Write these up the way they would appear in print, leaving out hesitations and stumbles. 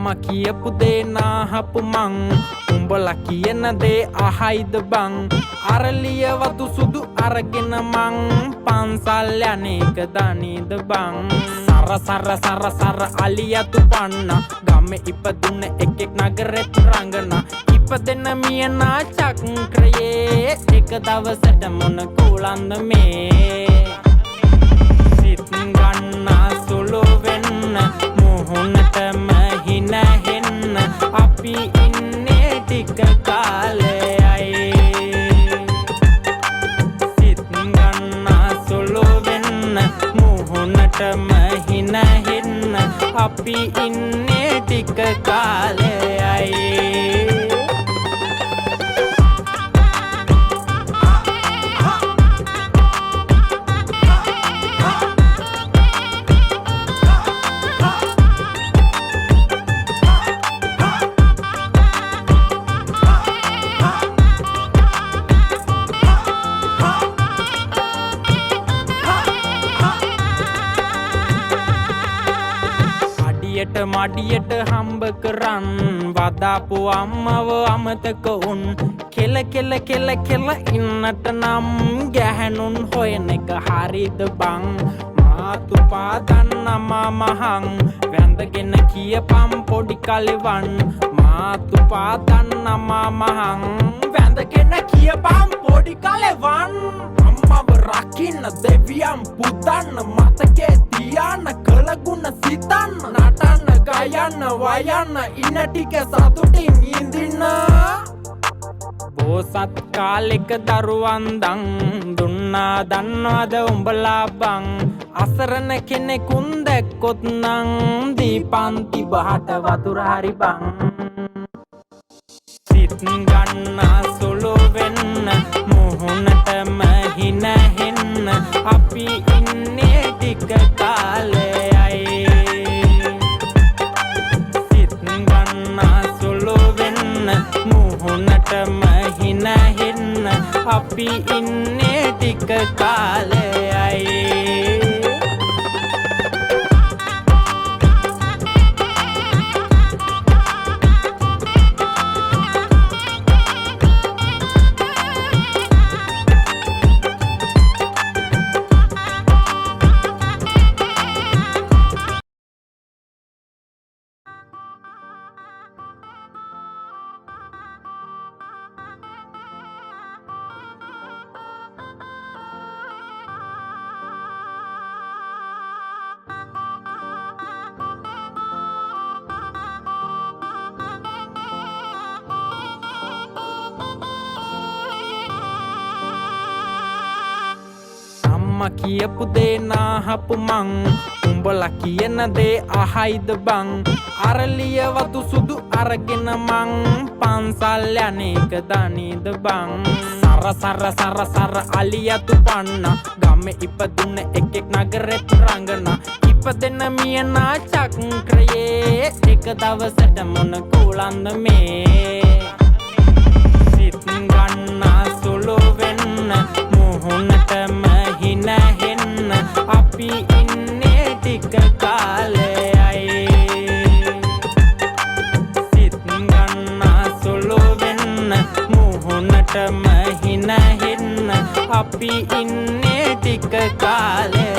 අම්මා කියපු දේ නාහපු මං උඹලා කියන දේ අහයිද බං අරලිය වතු සුදු අරගෙන මං පන්සල් යන්නේක දනීද බං සර සර සර සර අලියතු පන්න ගම්මේ ඉපදුන එකෙක් නගරෙත් රංගන ඉපදෙන මියනා චක්‍රයේ එක දවසට මොන කුලන්ද මේ සිත් ගන්නා සුළු වෙන්න මුහුණටම හින හෙන්න අපි ඉන්නේ ටික කාලයයි සිත් ගන්නා සුළු වෙන්න මුහුණටම හින හෙන්න අපි ඉන්නේ ටික කාලයයි මඩියට හම්බ කරන් වදාපු අම්මව අමතක උන් කෙල කෙල කෙල කෙල ඉන්නට නම් ගැහැනුන් හොයන එක හරිද බං මාතු පාදන්න මහං වැඳගෙන කියපම් පොඩි කලෙවන් මාතු පාදන්න මහං වැඳගෙන කියපම් පොඩි කලෙවන් අම්මව රකින්න දෙවියන් පුතන්න මතකේ තියන්න කළගුණ සිතන්න නටන්න ගයන්න වයන්න ඉන්න ටික සතුටින් ඉඳින්න බෝසත් කාලෙක දරුවන් දන් දුන්නා දන්නවද උඹලා බං අසරණ කෙනෙකුන් දැක්කොත් නං දීපන්ති බහට වතුර හරි බං සිත් ගන්නා සුළු වෙන්න මුහුණටම හින හෙන්න අපි ඉන්නේ ටික කාලයයි සිත් ගන්නා සුළු වෙන්න මුහුණටම හින හෙන්න අපි ඉන්නේ ටික කාලයයි අම්මා කියපු දේ නාහපු මං උඹලා කියන දේ අහයිද බං අරලිය වතු සුදු අරගෙන මං පන්සල් යන්නේක දනීද බං සර සර සර සර අලියතු පන්න ගම්මේ ඉපදුන එකෙක් නගරෙත් රංගන ඉපදෙන මියනා චක්‍රයේ එක දවසට මොන කුලන්ද මේ සිත් ගන්නා සුළු වෙන්න මුහුණටම හින හෙන්න අපි ඉන්නේ ටික කාලයයි සිත් ගන්නා සුළු වෙන්න මුහුණටම හින හෙන්න අපි ඉන්නේ ටික කාලයයි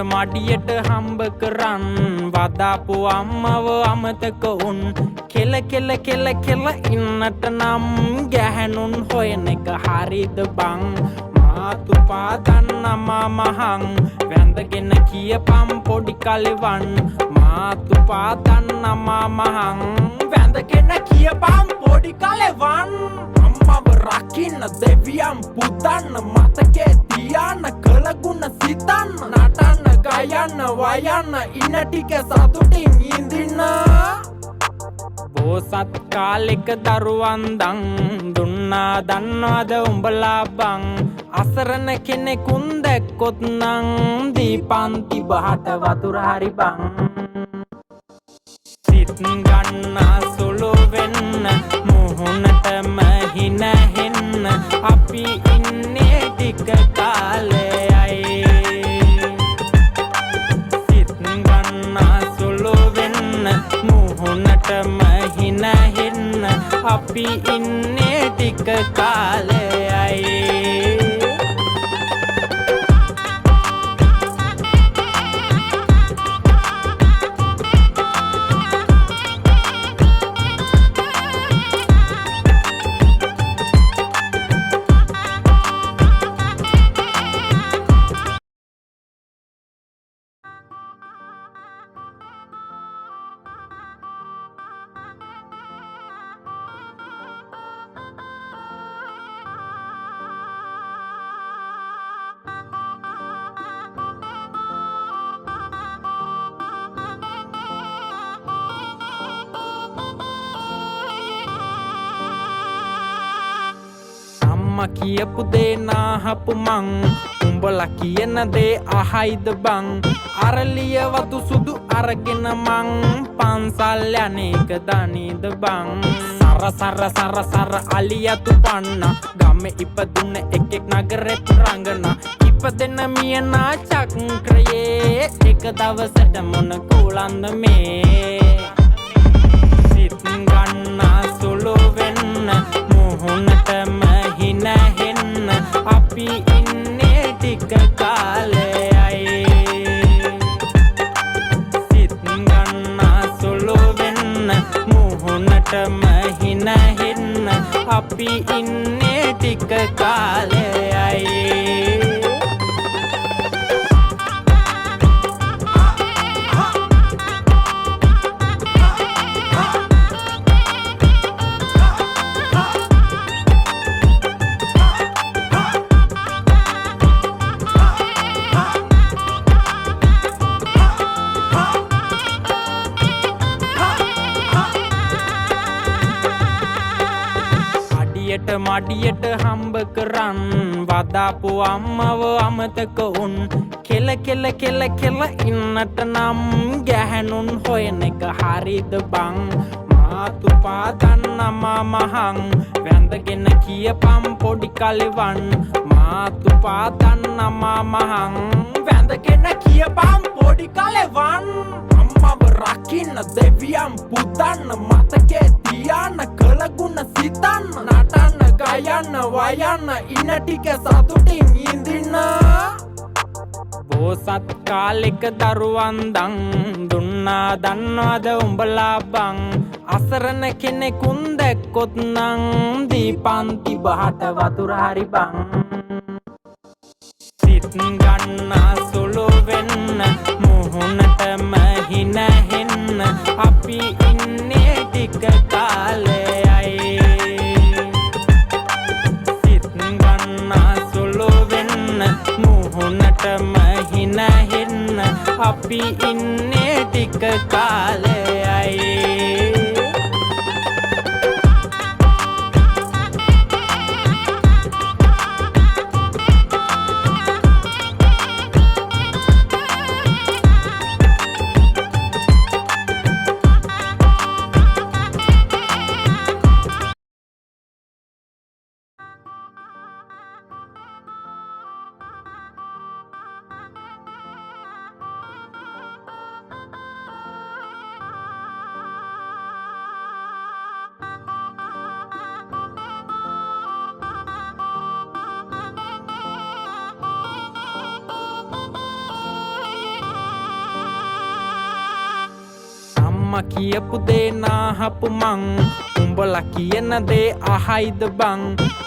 මඩියට හම්බ කරන් වදාපු අම්මව අමතක උන් කෙල කෙල කෙල කෙල ඉන්නට නම් ගැහැනුන් හොයන එක හරිද බං මාතු පාදන්න මහං වැඳගෙන කියපම් පොඩි කලෙවන් මාතු පාදන්න මහං වැඳගෙන කියපම් පොඩි කලෙවන් අම්මව රකින්න දෙවියන් පුතන්න මතකේ තියන්න කළගුණ සිතන්න නටන්න ගයන්න වයන්න ඉන්න ටික සතුටින් ඉඳින්න පෝසත් කාලෙක දරුවන් දන් දුන්නා දන්නවද උඹලා බං අසරණ කෙනෙකුන් දැක්කොත් නං දීපන්ති බහට වතුර හරි බං සිත් ගන්නා සුළු වෙන්න මුහුණටම හින හෙන්න අපි ඉන්නේ ටික කාලයයි සිත් ගන්නා සුළු වෙන්න මුහුණටම හින හෙන්න අපි ඉන්නේ ටික කාලයයි කියපු දේ නාහපු මං උඹලා කියන දේ අහයිද බං අරලිය වතු සුදු අරගෙන මං පන්සල් යන්නේක දනීද බං සර අලියතු පන්න ගම්මේ ඉපදුන එකෙක් නගරෙත් රංගන ඉපදෙන මියනා චක්‍රයේ එක දවසට මොන කුලන්ද මේ සිත් ගන්නා සුළු වෙන්න මුහුණටම හින හෙන්න අපි ඉන්නේ ටික කාලයයි සිත් ගන්නා සුළු වෙන්න මුහුණටම හින හෙන්න අපි ඉන්නේ ටික කාලයයි මඩියට හම්බ කරන් වදාපු අම්මව අමතක උන් කෙල ඉන්නට නම් ගැහැනුන් හොයන එක හරිද බං මාතු පාදන්න මහං වැඳගෙන කියපම් පොඩි කලෙවන් මාතු පාදන්න මහං වැඳගෙන කියපම් පොඩි කලෙවන් අම්මව රකින්න දෙවියන් පුතන්න මතකේ තියන්න කළගුණ සිතන්න නටන්න ගයන්න වයන්න ඉන්න ටික සතුටින් ඉඳින්න පෝසත් කාලෙක දරුවන් දන් දුන්නා දන්නවද උඹලා බං අසරණ කෙනෙකුන් දැක්කොත් නං දීපන්ති බහට වතුර හරි බං සිත් ගන්නා සුළු වෙන්න මුහුණටම හින හෙන්න අපි ඉන්නේ ටික කාලයයි සිත් ගන්නා සුළු වෙන්න මුහුණටම හින හෙන්න අපි ඉන්නේ ටික කාලයයි කියපු දේ නාහපු මං උඹලා කියන දේ අහයිද බං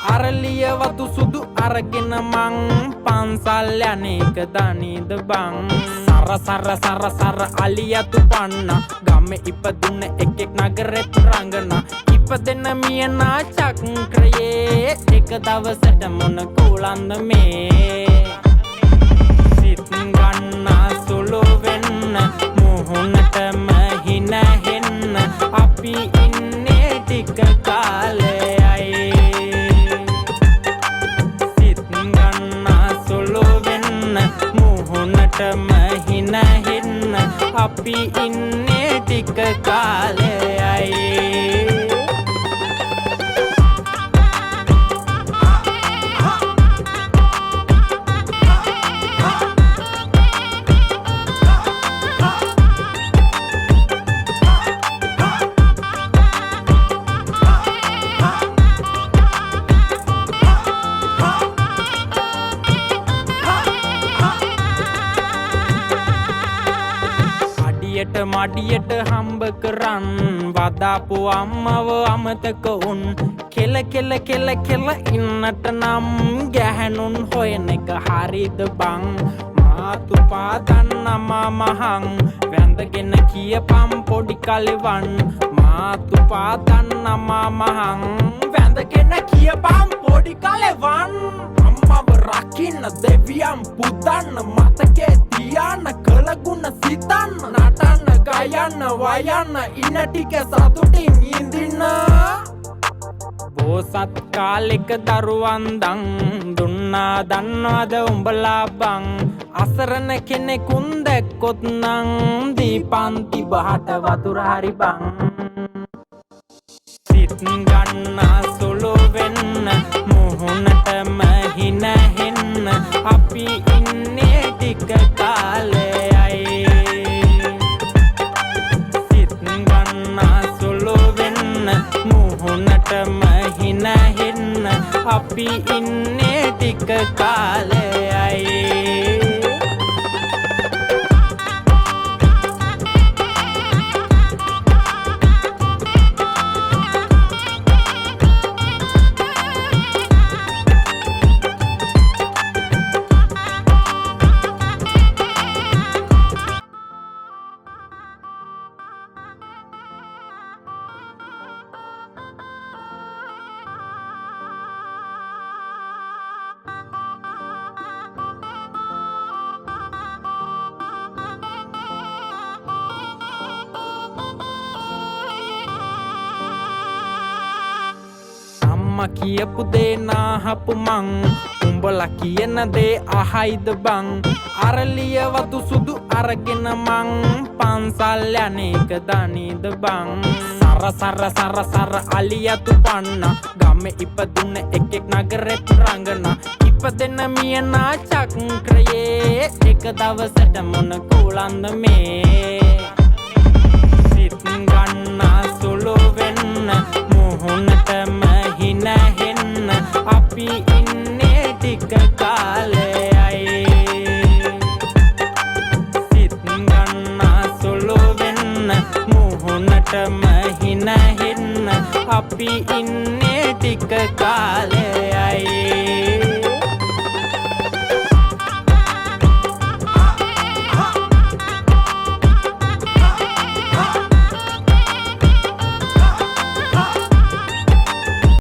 අරලිය වතු සුදු අරගෙන මං පන්සල් යන්නේක දනීද බං සර අලියතු පන්න ගම්මේ ඉපදුන එකෙක් නගරෙත් රංගන ඉපදෙන මියනා චක්‍රයේ එක දවසට මොන කුලන්ද මේ සිත් ගන්නා සුළු වෙන්න මුහුණටම හින හෙන්න අපි ඉන්න මුහුණටම හිනහෙන්න අපි ඉන්නේ ටික කාලයයි මඩියට හම්බ කරන් වදාපු අම්මව අමතක උන් කෙල කෙල කෙල කෙල ඉන්නට නම් ගැහැනුන් හොයන එක හරිද බං මාතු පාදන්න මහං වැඳගෙන කියපම් පොඩි කලෙවන් මාතු පාදන්න මහං වැඳගෙන කියපම් පොඩි කලෙවන් අම්මව රකින්න දෙවියන් පුදන්න මතකේ තියන්න කළගුණ සිතන්න නටන්න ගයන්න වයන්න ඉන්න ටික සතුටින් ඉඳින්න බෝසත් කාලෙක දරුවන් දන් දුන්නා දන්නවද උඹලා බං අසරණ කෙනෙකුන් දැක්කොත් නං දීපන්ති බහට වතුර හරි බං සිත් ගන්න සුළු වෙන්න මුහුණටම හිනහෙන්න අපි ඉන්නේ ටික කාලයයි සිත් ගන්න සුළු වෙන්න මුහුණටම හිනහෙන්න අපි ඉන්නේ ටික කාලයයි කියපු දේ නාහපු මං උඹලා කියන දේ අහයිද බං අරලිය වතු සුදු අරගෙන මං පන්සල් යන්නේක දනීද බං සර සර සර සර අලියතු පන්න ගමේ ඉපදුන එකෙක් නගරෙත් රංගන ඉපදෙන මියනා චක්‍රයේ එක දවසට මොන කුලන්ද මේ සිත් ගන්න සුළු වෙන්න මුහුණටම හිනහෙන්න අපි ඉන්නේ ටික කාලයයි සිත් ගන්න සුළු වෙන්න මුහුණටම හිනහෙන්න අපි ඉන්නේ ටික කාලයයි